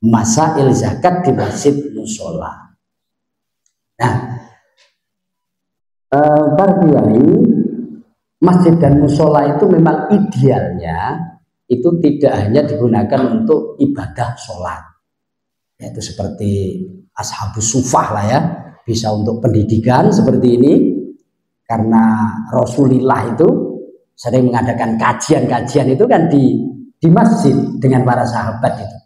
Masail zakat di masjid musola. Nah, para kiai, masjid dan musola itu memang idealnya itu tidak hanya digunakan untuk ibadah sholat, yaitu seperti ashabus sufah lah ya, bisa untuk pendidikan seperti ini, karena Rasulullah itu sering mengadakan kajian-kajian itu kan di masjid dengan para sahabat itu.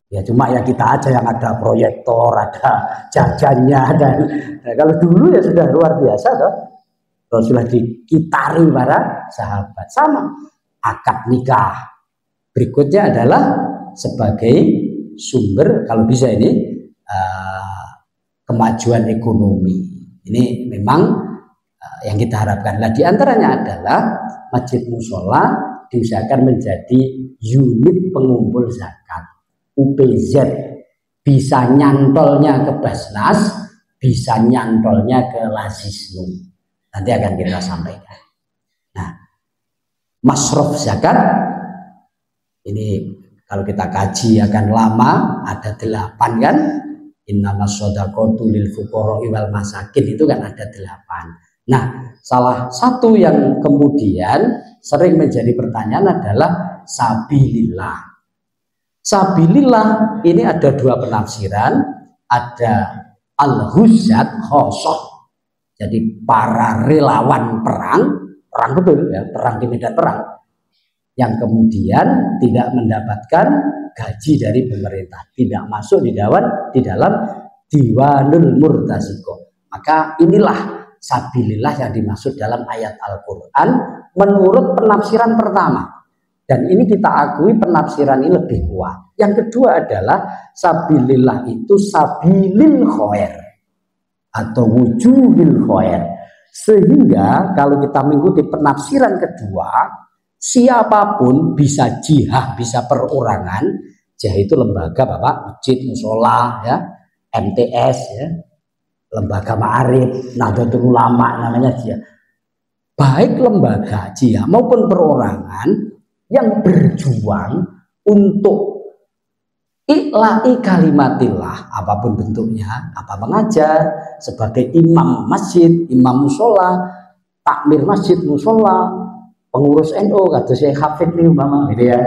Ya cuma ya kita aja yang ada proyektor, ada jajannya, dan kalau dulu ya sudah luar biasa toh. Rasulullah dikitari para sahabat. Sama akad nikah. Berikutnya adalah sebagai sumber kalau bisa ini kemajuan ekonomi. Ini memang yang kita harapkan. Nah, di antaranya adalah masjid musola diusahakan menjadi unit pengumpul zakat. UPZ, bisa nyantolnya ke Basnas, bisa nyantolnya ke Lazisnu. Nanti akan kita sampaikan. Nah, masrof zakat ini kalau kita kaji akan lama, ada 8 kan. Innamas shadaqatu lil fuqara'i wal masakin, itu kan ada 8. Nah, salah satu yang kemudian sering menjadi pertanyaan adalah sabilillah. Sabilillah ini ada 2 penafsiran, ada al-huzat khosoh, jadi para relawan perang betul ya, perang di medan perang, yang kemudian tidak mendapatkan gaji dari pemerintah, tidak masuk di dalam diwanul murtasiko. Maka inilah sabilillah yang dimaksud dalam ayat Al-Quran menurut penafsiran pertama. Dan ini kita akui penafsiran ini lebih kuat. Yang kedua adalah sabilillah itu sabilil khair atau wujuhil khair. Sehingga kalau kita mengikuti penafsiran kedua, siapapun bisa jihad, bisa perorangan. Jihad itu lembaga Bapak, masjid, musola, ya, MTS, ya, lembaga ma'arif, Nahdlatul Ulama namanya jihad. Baik lembaga jihad maupun perorangan yang berjuang untuk ikla'i kalimatillah, apapun bentuknya, apa mengajar sebagai imam masjid, imam musola, takmir masjid musola, pengurus NU, kata Syekh Hafid nih umpama gitu ya.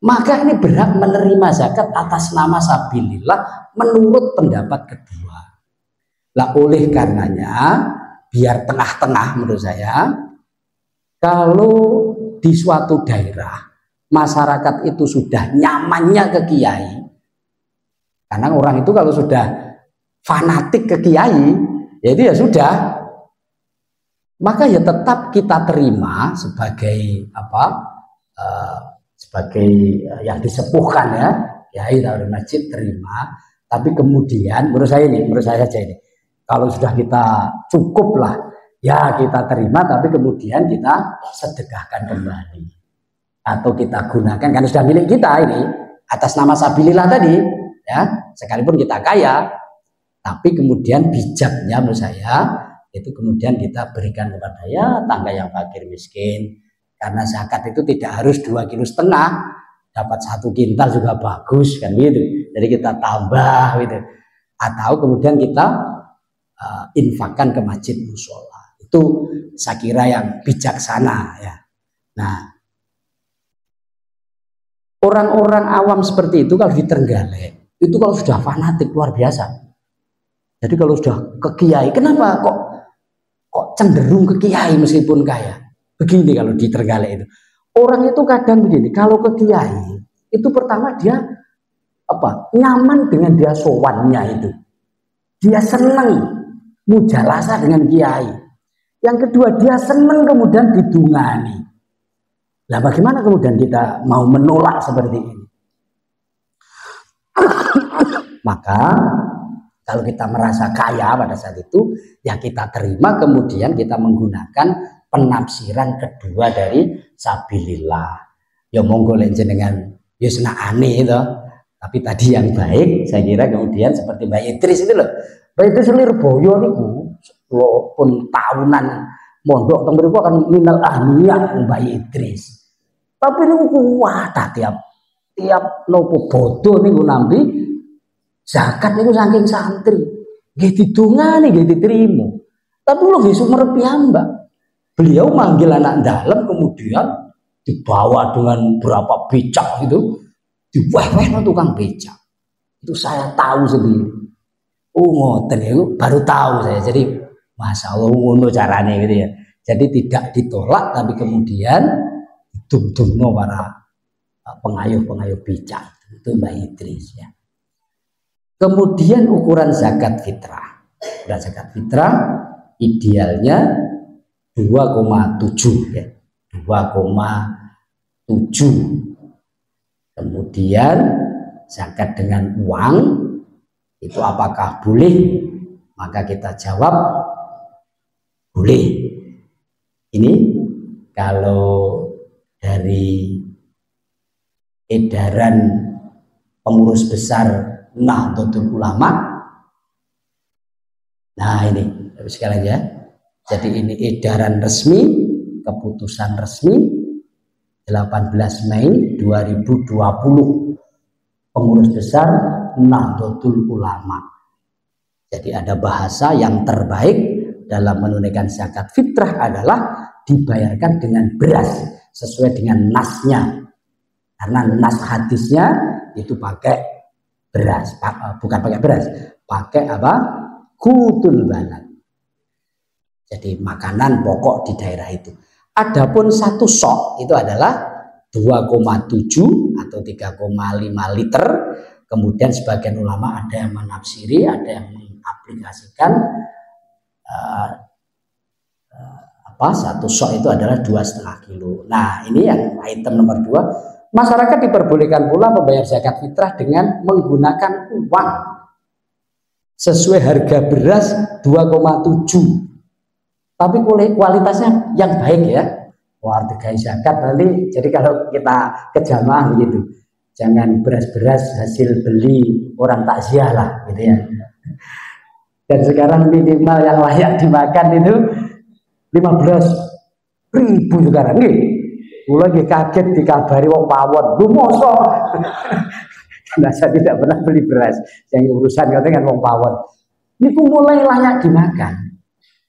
Maka ini berhak menerima zakat atas nama sabilillah menurut pendapat kedua. Lah oleh karenanya biar tengah-tengah menurut saya, kalau di suatu daerah masyarakat itu sudah nyamannya ke kiai, karena orang itu kalau sudah fanatik ke kiai, ya itu ya sudah, maka ya tetap kita terima sebagai apa, sebagai yang disepuhkan ya, kiai dari masjid terima. Tapi kemudian menurut saya saja ini, kalau sudah kita cukup lah, ya kita terima, tapi kemudian kita sedekahkan kembali atau kita gunakan karena sudah milik kita ini atas nama sabilillah tadi ya, sekalipun kita kaya, tapi kemudian bijaknya menurut saya itu kemudian kita berikan kepada ya tangga yang fakir miskin, karena zakat itu tidak harus 2,5 kilo, dapat 1 kintal juga bagus kan gitu, jadi kita tambah gitu, atau kemudian kita infakkan ke masjid musola. Itu saya kira yang bijaksana ya. Nah, orang-orang awam seperti itu kalau di Trenggalek itu kalau sudah fanatik luar biasa. Jadi kalau sudah ke kiai, kenapa kok cenderung ke kiai meskipun kaya? Begini kalau di Trenggalek itu, orang itu kadang begini, kalau ke kiai itu pertama dia nyaman dengan dia sowannya itu, dia senang mujalasah dengan kiai. Yang kedua dia senang kemudian didungani. Nah bagaimana kemudian kita mau menolak seperti ini? Maka kalau kita merasa kaya pada saat itu, ya kita terima, kemudian kita menggunakan penafsiran kedua dari sabilillah. Ya monggo jenengan ya senang aneh itu. Tapi tadi yang baik saya kira kemudian seperti Mbak Idris itu loh. Mbak Idris Lirboyo niku walaupun tahunan mondok teng mriku kan minal ahliya Mbah Idris. Tapi niku kuat tiap nopo bodoh niku nampi zakat niku saking santri. Nggih didongani nggih diterima. Tapi lho nggih sumerep piyambak. Beliau manggil anak dalam kemudian dibawa dengan berapa becak itu diweh-weh tukang becak. Itu saya tahu sendiri. Ngoten itu baru tahu saya. Jadi masya Allah ngono carane gitu ya. Jadi tidak ditolak tapi kemudian didum-dumno para pengayuh-pengayuh becak. Itu Mbah Idris ya. Kemudian ukuran zakat fitrah. Ukuran zakat fitrah idealnya 2,7 ya. 2,7. Kemudian zakat dengan uang itu apakah boleh? Maka kita jawab boleh. Ini kalau dari edaran pengurus besar Nahdlatul Ulama. Nah ini sekali ya. Jadi ini edaran resmi, keputusan resmi 18 Mei 2020 pengurus besar Nahdlatul Ulama. Jadi ada bahasa yang terbaik dalam menunaikan zakat fitrah adalah dibayarkan dengan beras sesuai dengan nasnya. Karena nas hadisnya itu pakai beras, bukan pakai beras, pakai apa? Qutul balad. Jadi makanan pokok di daerah itu. Adapun satu sok itu adalah 2,7 atau 3,5 liter. Kemudian sebagian ulama ada yang menafsiri, ada yang mengaplikasikan satu sok itu adalah 2,5 kilo. Nah ini yang item nomor 2. Masyarakat diperbolehkan pula membayar zakat fitrah dengan menggunakan uang sesuai harga beras 2,7. Tapi kualitasnya yang baik ya. Wah, harga zakat nanti. Jadi kalau kita ke jamaah begitu, jangan beras-beras hasil beli orang takziah lah, gitu ya. Dan sekarang minimal yang layak dimakan itu 15.000 sekarang nih. Mulai kaget dikabari wong pawon, lu mosok. Karena saya tidak pernah beli beras. Yang urusan dengan wong pawon. Ini mulai layak dimakan.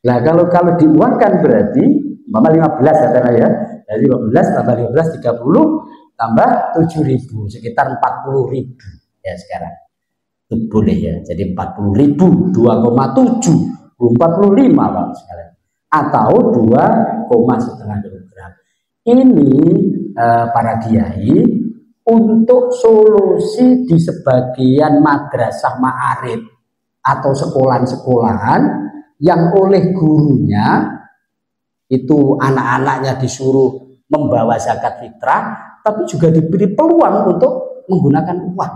Nah kalau diuangkan berarti 15 ya. Dari 15 tambah 15 30 tambah 7.000 sekitar 40.000 ya sekarang. Itu boleh ya. Jadi 40.000 2,7 45 Pak sekarang. Atau 2,5 kilogram. Ini para kiai untuk solusi di sebagian madrasah ma'arif atau sekolahan-sekolahan yang oleh gurunya itu anak-anaknya disuruh membawa zakat fitrah, tapi juga diberi peluang untuk menggunakan uang.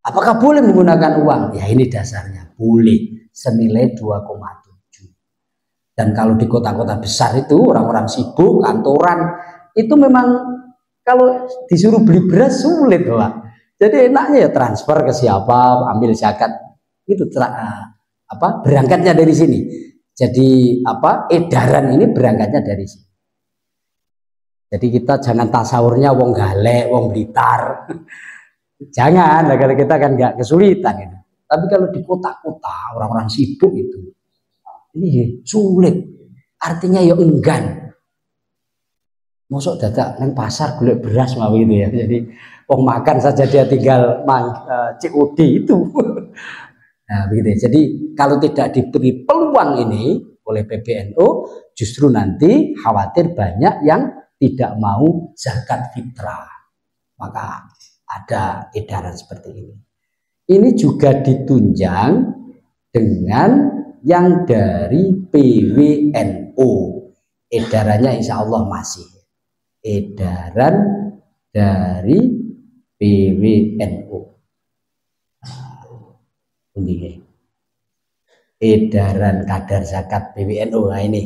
Apakah boleh menggunakan uang? Ya ini dasarnya boleh, senilai 2,7. Dan kalau di kota-kota besar itu orang-orang sibuk, kantoran, itu memang kalau disuruh beli beras sulit lah. Jadi enaknya ya transfer ke siapa, ambil zakat itu berangkatnya dari sini. Jadi edaran ini berangkatnya dari sini. Jadi kita jangan tasawurnya wong Galek, wong Blitar. Jangan, kalau kita kan nggak kesulitan gitu. Tapi kalau di kota-kota orang-orang sibuk itu ini sulit. Artinya ya enggan. Mosok dadak nang pasar golek beras mau itu ya. Jadi wong makan saja dia tinggal COD itu. Nah, begitu. Jadi kalau tidak diberi peluang ini oleh PBNU, justru nanti khawatir banyak yang tidak mau zakat fitrah. Maka ada edaran seperti ini. Ini juga ditunjang dengan yang dari PWNU. Edarannya insya Allah masih. Edaran dari PWNU. Edaran kadar zakat PWNU. Nah ini.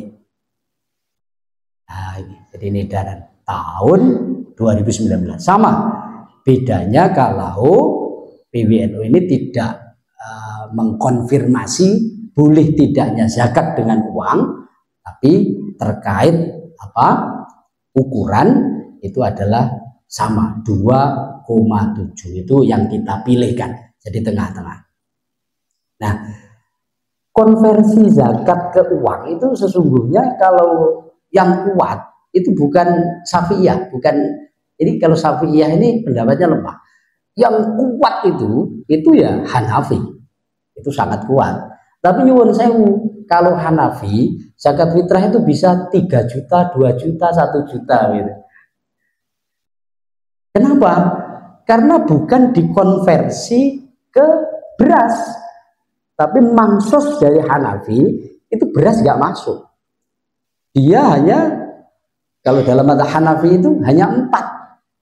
Jadi ini edaran tahun 2019. Sama. Bedanya kalau PWNU ini tidak mengkonfirmasi boleh tidaknya zakat dengan uang, Tapi terkait apa ukuran itu adalah sama 2,7 itu yang kita pilihkan, jadi tengah-tengah. Nah, konversi zakat ke uang itu sesungguhnya kalau yang kuat itu bukan Syafi'iyah, bukan ini. Kalau Syafi'iyah ini pendapatnya lemah. Yang kuat itu ya Hanafi, itu sangat kuat. Tapi nyuwun sewu, kalau Hanafi zakat fitrah itu bisa 3 juta, 2 juta, 1 juta gitu. Kenapa? Karena bukan dikonversi ke beras, tapi mansos dari Hanafi itu beras nggak masuk. Dia hanya, kalau dalam mata Hanafi itu hanya 4,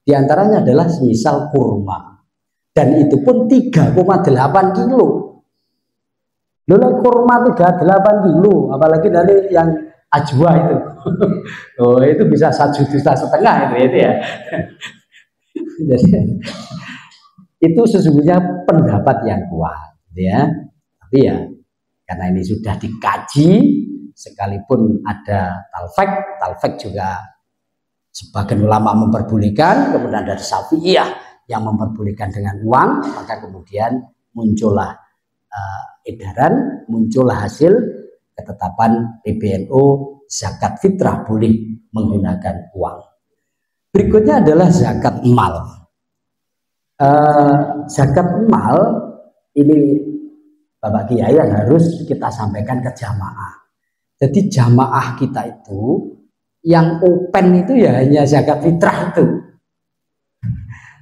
diantaranya adalah semisal kurma, dan itu pun 3,8 kilo. Lalu kurma 38 kilo, apalagi dari yang ajwa itu, oh itu bisa 1,5 juta itu ya. Jadi itu sesungguhnya pendapat yang kuat, ya. Tapi ya karena ini sudah dikaji, sekalipun ada talfek juga sebagian ulama memperbolehkan, kemudian dari Syafi'iyah yang memperbolehkan dengan uang, maka kemudian muncullah edaran, muncullah hasil ketetapan PBNU zakat fitrah boleh menggunakan uang. Berikutnya adalah zakat mal. Zakat mal ini Bapak Kiai yang harus kita sampaikan ke jamaah. Jadi jamaah kita itu yang open itu ya hanya zakat fitrah itu.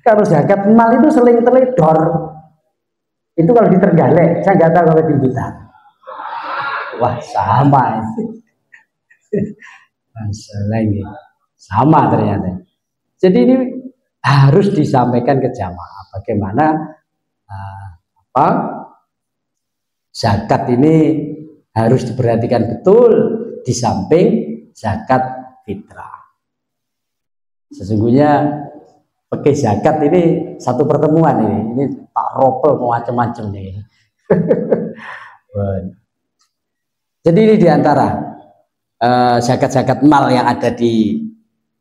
Kalau zakat mal itu seling teledor. Itu kalau di Trenggalek, saya nggak tahu kalau di Blitar. Wah sama itu. Masalah ini sama ternyata. Jadi ini harus disampaikan ke jamaah bagaimana zakat ini harus diperhatikan betul di samping zakat fitrah. Sesungguhnya pakai zakat ini satu pertemuan ini tak ropel macam-macam nih. Jadi ini diantara zakat-zakat mal yang ada di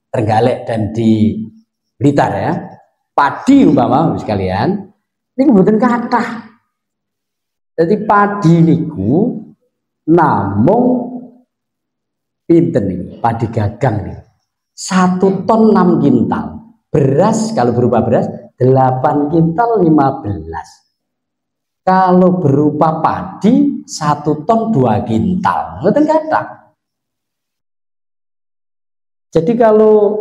Trenggalek dan di Blitar ya. Padi umpama sekalian, ini kemudian kathah. Jadi padi niku namung pinten nih, padi gagang nih. 1 ton 6 kintal. Beras kalau berupa beras 8 kintal 15. Kalau berupa padi 1 ton 2 kintal. Mboten kathah. Jadi kalau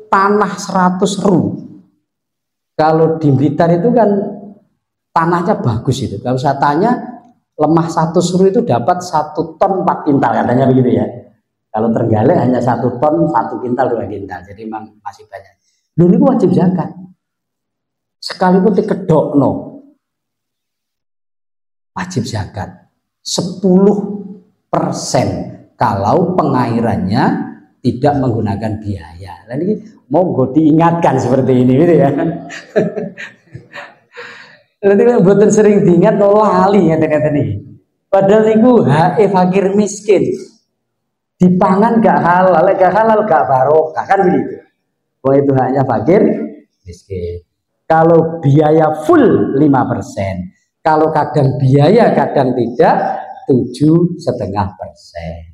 tanah 100 ru, kalau di Blitar itu kan tanahnya bagus itu. Kalau saya tanya lemah 100 ru itu dapat 1 ton 4 kintal katanya begitu ya. Kalau Trenggalek hanya 1 ton 1 kintal 2 kintal. Jadi memang masih banyak. Lho ini wajib zakat. Sekalipun dikedokno wajib zakat 10% kalau pengairannya tidak menggunakan biaya. Nah, ini monggo diingatkan seperti ini gitu ya. Nanti kan buatan sering diingat lali ngeten-ngeten iki. Padahal niku hae fakir miskin. Dipangan gak halal, gak halal gak barokah kan begitu. Oh itu hanya fakir miskin. Kalau biaya full 5%, kalau kadang biaya kadang tidak 7,5%.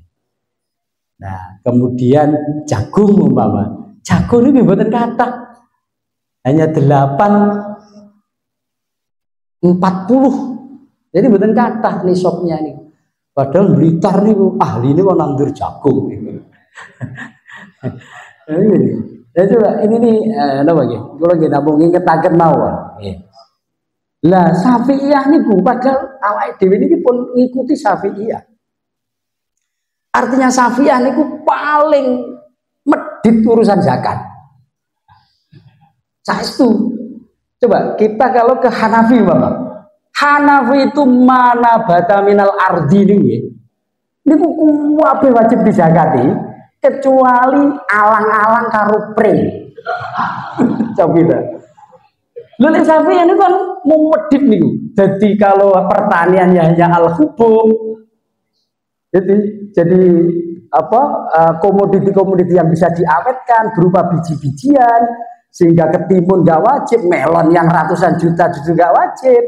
Nah, kemudian jagung umpama. Jagung ini mboten kathah. Hanya 8,40. Jadi mboten kathah nisabnya nih. Padahal Blitar niku ahli niku nandur jagung niku. Ya coba ini nih napa nggih? Kula nggih namung ngingetaken mawon. Nggih. Lah Syafi'iyah niku padahal awake dhewe niki pun ngikuti Syafi'iyah. Artinya Syafi'iyah niku paling medit urusan zakat. Saestu. Coba kita kalau ke Hanafi Bapak. Hanafi itu mana bata minal ardi niku. Niku kabeh wajib dizakati kecuali alang-alang karo pre. Coba. Lha Syafi'iyah niku kan mau medit niku. Jadi kalau pertaniannya hanya al-hubub, jadi komoditi-komoditi yang bisa diawetkan berupa biji-bijian, sehingga ketimun nggak wajib, melon yang ratusan juta justru nggak wajib.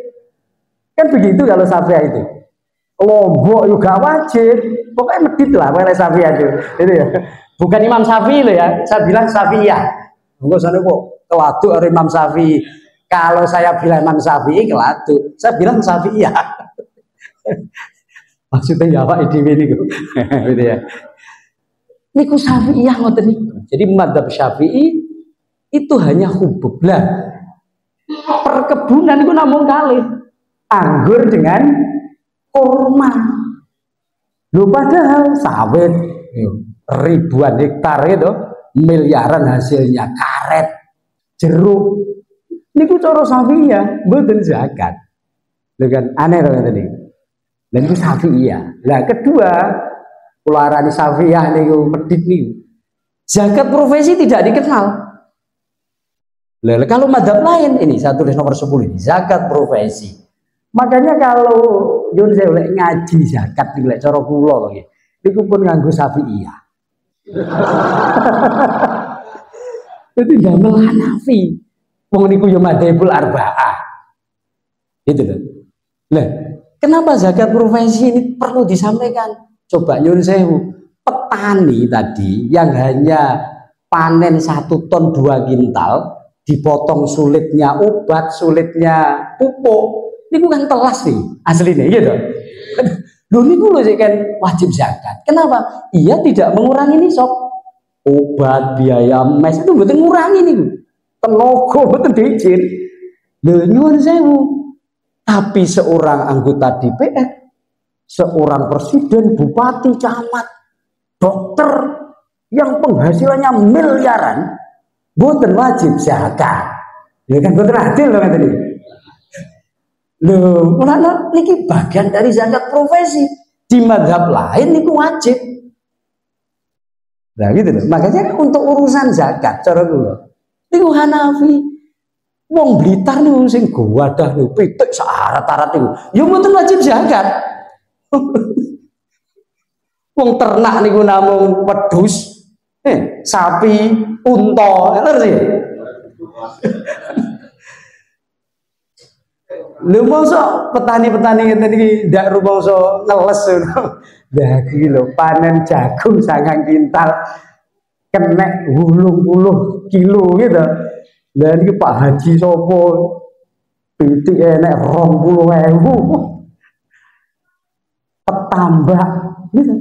Kan begitu kalau Syafi'iyah itu. Lombok juga wajib, pokoknya medit lah oleh Syafi'iyah itu ya. Bukan Imam Syafi'i loh ya, saya bilang Syafi'iyah. Enggak sana kok keladuk oleh Imam Syafi'i. Kalau saya bilang Imam Syafi'i keladuk, saya bilang Syafi'iyah. Maksudnya ya Pak IDW ini gitu ya. Niku Syafi'iyah ngoten niku. Jadi madzhab Syafi'i itu hanya hubub lah. Perkebunan itu namung kalih. Anggur dengan kurma. Lho padahal sawit ribuan hektar itu, miliaran hasilnya, karet, jeruk. Niku cara Syafi'iyah, mboten zakat. Lho kan aneh to ngene iki. Dan itu Syafi'iyah. Nah kedua, keluaran Syafi'iyah niku medit niku. Zakat profesi tidak dikenal. Lalu kalau madzhab lain ini saya tulis nomor 10 ini zakat profesi. Makanya kalau Yun saya oleh ngaji zakat di cara kula lho nggih. Niku pun nganggo Syafi'iyah. Itu damel Hanafi. Wong niku yo madzhabul arba'ah. Itu loh. Lah, kenapa zakat profesi ini perlu disampaikan? Coba nyuwun sewu, petani tadi yang hanya panen 1 ton 2 kintal, dipotong sulitnya obat, sulitnya pupuk, ini bukan telas nih aslinya gitu. Loh niku lho kan wajib zakat. Kenapa? Ia tidak mengurangi nisab. Obat, biaya mes itu betul ngurangi nih. Tenaga betul dicir. Lho nyuwun sewu. Tapi seorang anggota DPR, seorang presiden, bupati, camat, dokter yang penghasilannya miliaran, boten wajib zakat. Ya kan boten adil loh tadi. Loh, mulane niki bagian dari zakat profesi. Di mazhab lain niku wajib. Nah gitu loh. Makanya untuk urusan zakat cara kula niku Hanafi. Wong Blitar niku sing gawadah niku pitik syarat-syarat niku. Ya mboten wajib zakat. Wong ternak niku namung wedhus, sapi, unta, ngerti sih. Lho mosok petani-petani ngene iki ndak rumangsa ngeles ngono. Lah iki lho panen jagung 9 kintal kenek 80 kilo gitu. Lah niki Pak Haji sapa pitik enek 20.000. Petambak gitu.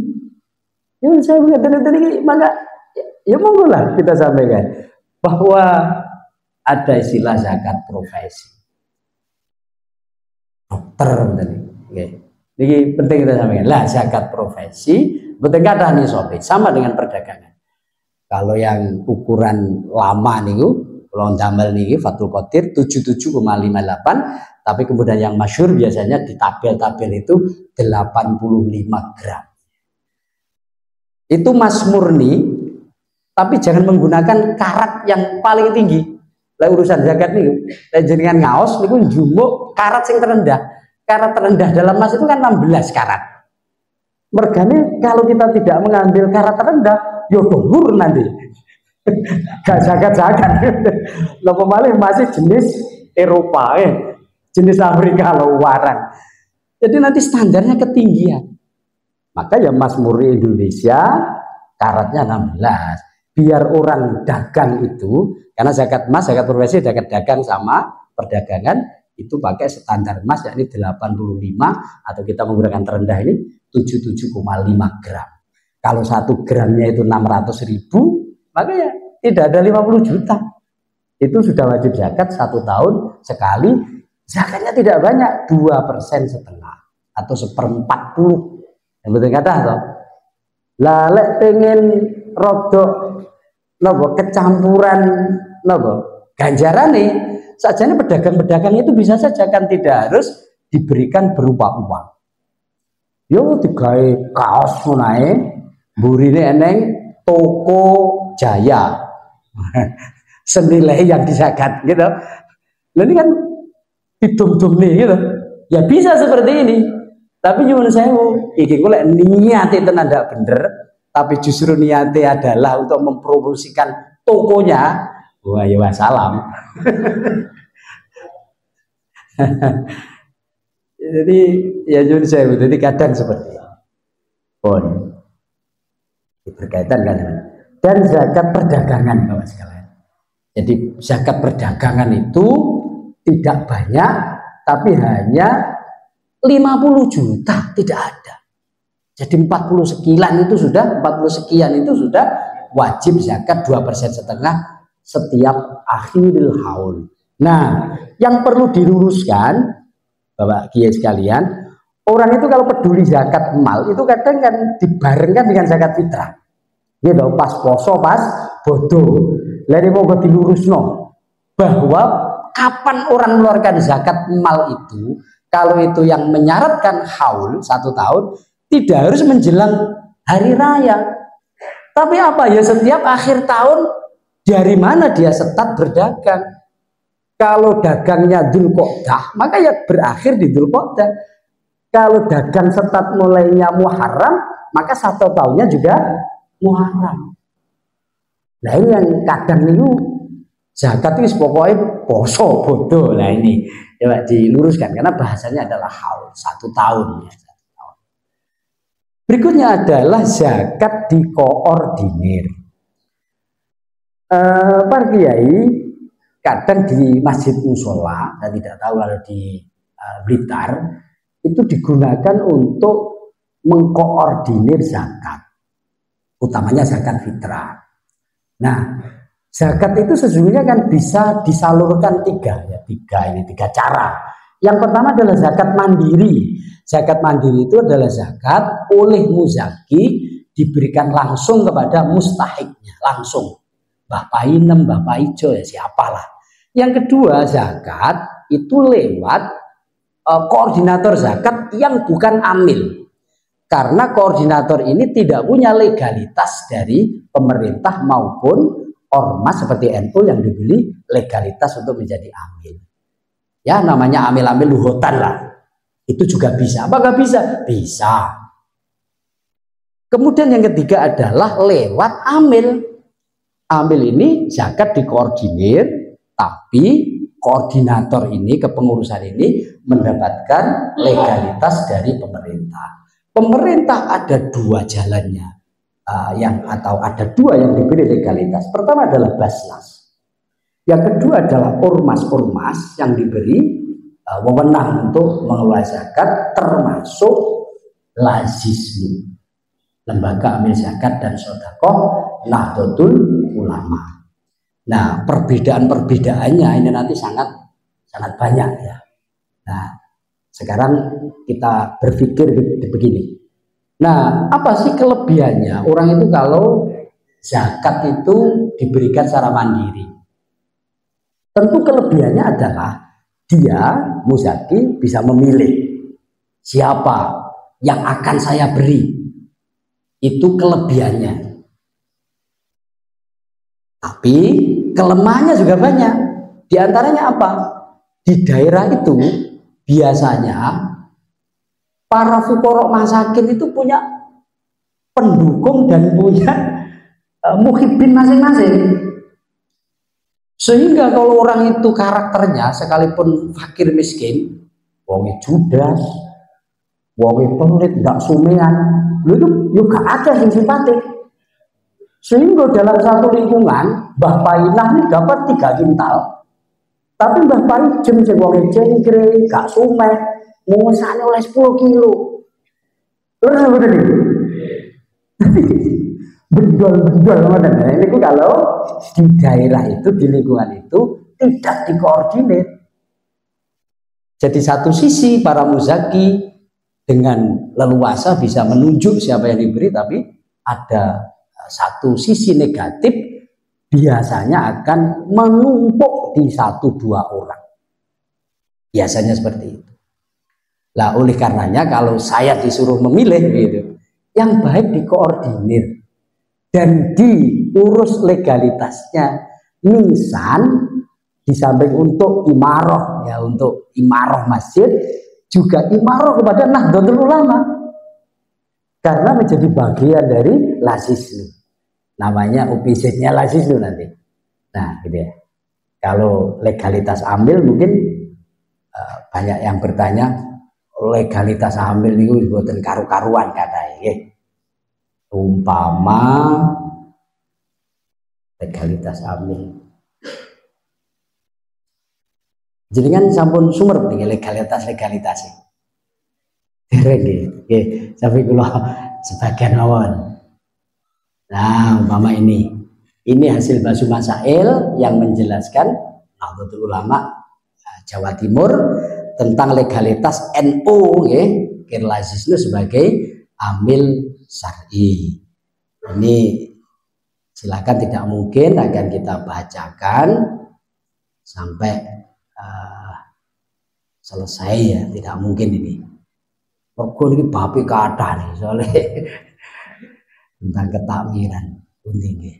Ya saya ngeten iki maka ya monggo lah kita sampaikan bahwa ada istilah zakat profesi. Dokter tadi. Nggih. Niki penting kita sampaikan. Lah zakat profesi mboten kathah nisab sama dengan perdagangan. Kalau yang ukuran lama niku kalau damel niki Fathul Qadir 77,58, tapi kemudian yang masyhur biasanya di tabel-tabel itu 85 gram. Itu emas murni, tapi jangan menggunakan karat yang paling tinggi. Lah urusan zakat niku, jenengan ngaos niku njumuk karat sing terendah. Karat terendah dalam emas itu kan 16 karat. Mergane kalau kita tidak mengambil karat terendah, yo dhuwur nanti. Gak zakat-zakat. Napa malih masih jenis Eropa jenis Afrika luaran. Jadi nanti standarnya ketinggian. Maka ya emas murni Indonesia karatnya 16. Biar orang dagang itu, karena zakat emas, zakat profesi, zakat dagang sama perdagangan itu pakai standar emas yakni 85 atau kita menggunakan terendah ini 77,5 gram. Kalau 1 gramnya itu 600.000, maka ya tidak ada 50 juta. Itu sudah wajib zakat 1 tahun sekali. Zakatnya tidak banyak, 2,5% atau 1/40. Yang penting kata toh. Lah lek pengen rodok napa kecampuran napa ganjaran nih sajane pedagang-pedagang itu bisa saja kan tidak harus diberikan berupa uang. Yo digawe kaos menae burine eneng toko Jaya senilai yang dizakat gitu. Lah ini kan hitung-hitung nih gitu. Ya bisa seperti ini. Tapi nyuwun sewu, iki kok lek niat itu ndak bener, tapi justru niatnya adalah untuk mempromosikan tokonya, wah ya wassalam. Jadi ya Jun saya, jadi kadang seperti itu. Pun berkaitan kan dan zakat perdagangan Bapak sekalian. Jadi zakat perdagangan itu tidak banyak, tapi hanya 50 juta, tidak ada. Jadi 40 sekian itu sudah wajib zakat 2,5% setiap akhiril haul. Nah, yang perlu diluruskan Bapak Kiai sekalian, orang itu kalau peduli zakat mal itu kadang kan dibarengkan dengan zakat fitrah. Gitu, pas poso, pas bodoh. Lalu mau dilurusno bahwa kapan orang mengeluarkan zakat mal itu, kalau itu yang menyaratkan haul 1 tahun, tidak harus menjelang hari raya. Tapi apa ya, setiap akhir tahun dari mana dia start berdagang? Kalau dagangnya Dzulqa'dah, maka ya berakhir di Dzulqa'dah. Kalau dagang start mulainya Muharram, maka 1 tahunnya juga Muharram. Nah ini yang kadang itu zakat itu pokoknya poso bodoh. Nah ini coba diluruskan karena bahasanya adalah haul 1 tahun ya. Berikutnya adalah zakat dikoordinir. Para kiai kadang di masjid musola, saya tidak tahu kalau di Blitar itu digunakan untuk mengkoordinir zakat, utamanya zakat fitrah. Nah, zakat itu sesungguhnya kan bisa disalurkan tiga cara. Yang pertama adalah zakat mandiri. Zakat mandiri itu adalah zakat oleh muzaki diberikan langsung kepada mustahiknya, langsung. Mbah Painem, Mbah Paijo, ya siapalah. Yang kedua, zakat itu lewat koordinator zakat yang bukan amil. Karena koordinator ini tidak punya legalitas dari pemerintah maupun ormas seperti NU yang dibeli legalitas untuk menjadi amil. Ya namanya amil-amil luhutan lah. Itu juga bisa. Apa nggak bisa? Bisa. Kemudian yang ketiga adalah lewat amil. Amil ini zakat dikoordinir, tapi koordinator ini, kepengurusan ini mendapatkan legalitas dari pemerintah. Pemerintah ada 2 jalannya, atau ada 2 yang diberi legalitas. Pertama adalah Basnas. Yang kedua adalah ormas-ormas yang diberi wewenang untuk mengelola zakat, termasuk Lazismu, Lembaga Amil Zakat dan Sedekah Nahdlatul Ulama. Nah, perbedaan-perbedaannya ini nanti sangat banyak ya. Nah, sekarang kita berpikir begini. Nah, apa sih kelebihannya orang itu kalau zakat itu diberikan secara mandiri? Tentu kelebihannya adalah dia muzaki bisa memilih siapa yang akan saya beri. Itu kelebihannya. Tapi kelemahannya juga banyak. Di antaranya apa? Di daerah itu biasanya para fuqara masakin itu punya pendukung dan punya muhibbin masing-masing. Sehingga kalau orang itu karakternya sekalipun fakir miskin, wonge judas, wonge pelit, gak sumean, itu juga ada yang simpatik. Sehingga dalam satu lingkungan Mbah Painah ini dapat 3 kintal, tapi Mbah Paijem sing wonge cengkre, gak sume, ngusane oleh 10 kilo. Terus apa tadi? Bendol ngoten. Ini kalau di daerah itu, di lingkungan itu tidak dikoordinir. Jadi satu sisi para muzaki dengan leluasa bisa menunjuk siapa yang diberi, tapi ada satu sisi negatif biasanya akan menumpuk di 1-2 orang. Biasanya seperti itu. Lah oleh karenanya kalau saya disuruh memilih gitu, yang baik dikoordinir dan diurus legalitasnya. Nisan di samping untuk imaroh ya, untuk imaroh masjid, juga imaroh kepada Nahdlatul Ulama. karena menjadi bagian dari lazisnu. Namanya UPZ-nya lazisnu nanti. Nah, gitu ya. Kalau legalitas amil mungkin banyak yang bertanya, legalitas amil itu buatan karu-karuan katanya. Umpama legalitas amil. Jadi kan sampun sumber nih legalitas. Dereng nggih, sampai kula sebagian mawon. Nah, umpama ini hasil Basu Masail yang menjelaskan Nahdlatul Ulama Jawa Timur tentang legalitas NU Kirlazisnu sebagai amil syar'i. Ini silakan, tidak mungkin akan kita bacakan sampai selesai ya, tidak mungkin ini. Pokoknya ini babi kata nih soalnya tentang ketakmiran penting.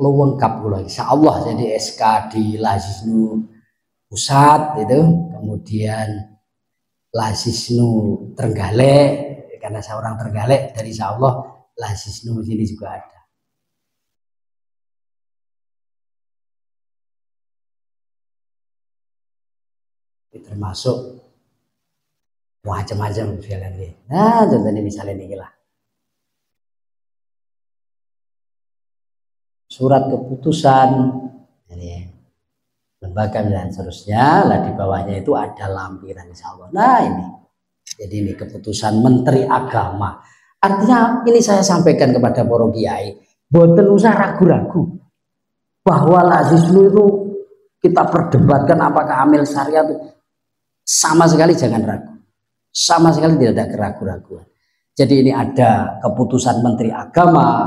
Lengkap pula insyaallah. Jadi SK di Lazisnu Pusat itu, kemudian Lazisnu Trenggalek karena saya orang Trenggalek, dari insyaallah Lazisnu sini juga ada. Termasuk macam-macam sekalian nih. Nah, contohnya misalnya ini lah. Surat keputusan ini lembaga dan seterusnya lah, di bawahnya itu ada lampiran insyaallah. Nah, ini. Jadi ini keputusan Menteri Agama. Artinya ini saya sampaikan kepada para kiai, boten usah ragu-ragu bahwa lazisnu itu kita perdebatkan apakah amil syariat itu, sama sekali jangan ragu. Sama sekali tidak ada keraguan-raguan. Jadi ini ada keputusan Menteri Agama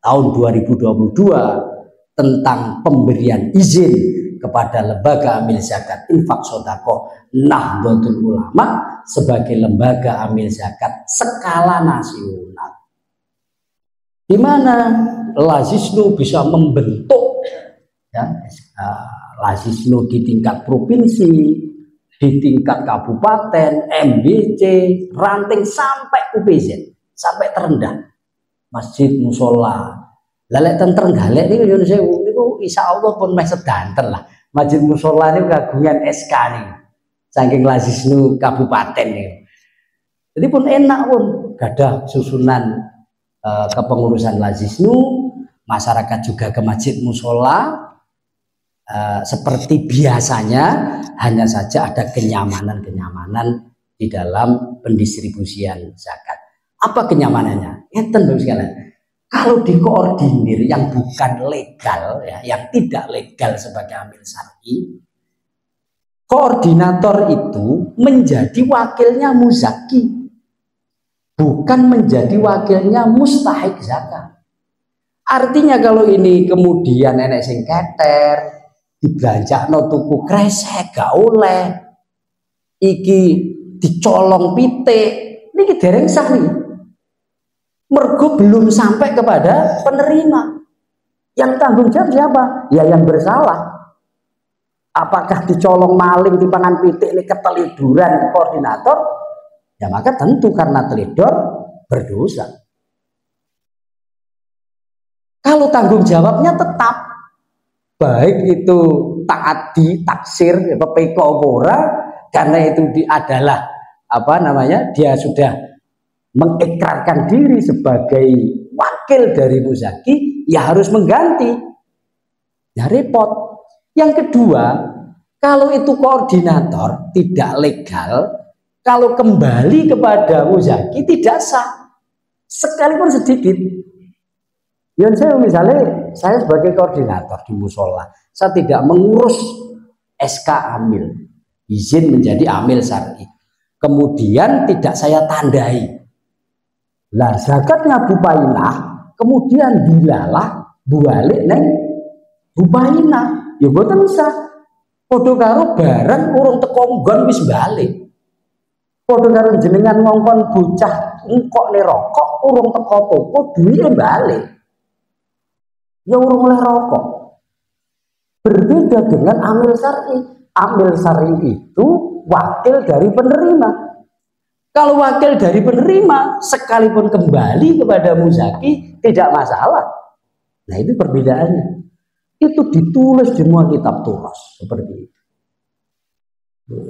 tahun 2022 tentang pemberian izin kepada lembaga amil zakat infak sodako Nahdlatul Ulama sebagai lembaga amil zakat skala nasional, di mana Lazisnu bisa membentuk ya, Lazisnu di tingkat provinsi, di tingkat kabupaten, MBC, ranting sampai UPZ, sampai terendah masjid musola. Lalek ten Trenggalek niku yo niku insyaallah pun meh sedanten lah. Masjid musola niku kagungan SK nih. Saking Lazisnu kabupaten nih. Jadi pun enak pun gadah susunan kepengurusan Lazisnu, masyarakat juga ke masjid musola seperti biasanya, hanya saja ada kenyamanan-kenyamanan di dalam pendistribusian zakat. Apa kenyamanannya? Ngeten Bapak sekalian. Kalau dikoordinir yang bukan legal ya, yang tidak legal sebagai amil syar'i, koordinator itu menjadi wakilnya muzaki, bukan menjadi wakilnya mustahik zakat. Artinya kalau ini kemudian enek sing keter, dibelanjakno tuku kresek gak oleh, iki dicolong pitik, niki dereng sah nih. Mergo belum sampai kepada penerima. Yang tanggung jawab siapa? Ya yang bersalah. Apakah dicolong maling di pangan pitik ini keteliduran koordinator? Ya maka tentu karena teledor berdosa. Kalau tanggung jawabnya tetap, baik itu taati taksir PPK ora, karena itu adalah apa namanya, dia sudah mengikrarkan diri sebagai wakil dari muzaki, ya harus mengganti. Ya repot. Yang kedua, kalau itu koordinator tidak legal, kalau kembali kepada muzaki tidak sah, sekalipun sedikit. Yang saya misalnya, saya sebagai koordinator di musola, saya tidak mengurus SK amil, izin menjadi amil syar'i, kemudian tidak saya tandai. Lah zakatnya bupainah, kemudian dilalah balik neng bupainah, ya boten usah. Padha karo barang urung teko nggon wis balik. Padha karo jenengan ngongkon bocah engkokne rokok urung teko toko duwike balik. Ya urung oleh rokok. Berbeda dengan amil syar'i. Amil syar'i itu wakil dari penerima. Kalau wakil dari penerima sekalipun kembali kepada muzaki tidak masalah. Nah itu perbedaannya. Itu ditulis di semua kitab turas seperti itu.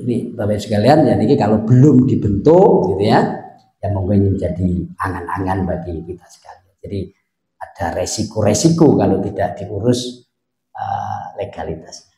Ini Bapak sekalian, ya ini kalau belum dibentuk gitu ya, yang mungkin menjadi angan-angan bagi kita sekalian. Jadi ada resiko-resiko kalau tidak diurus legalitas.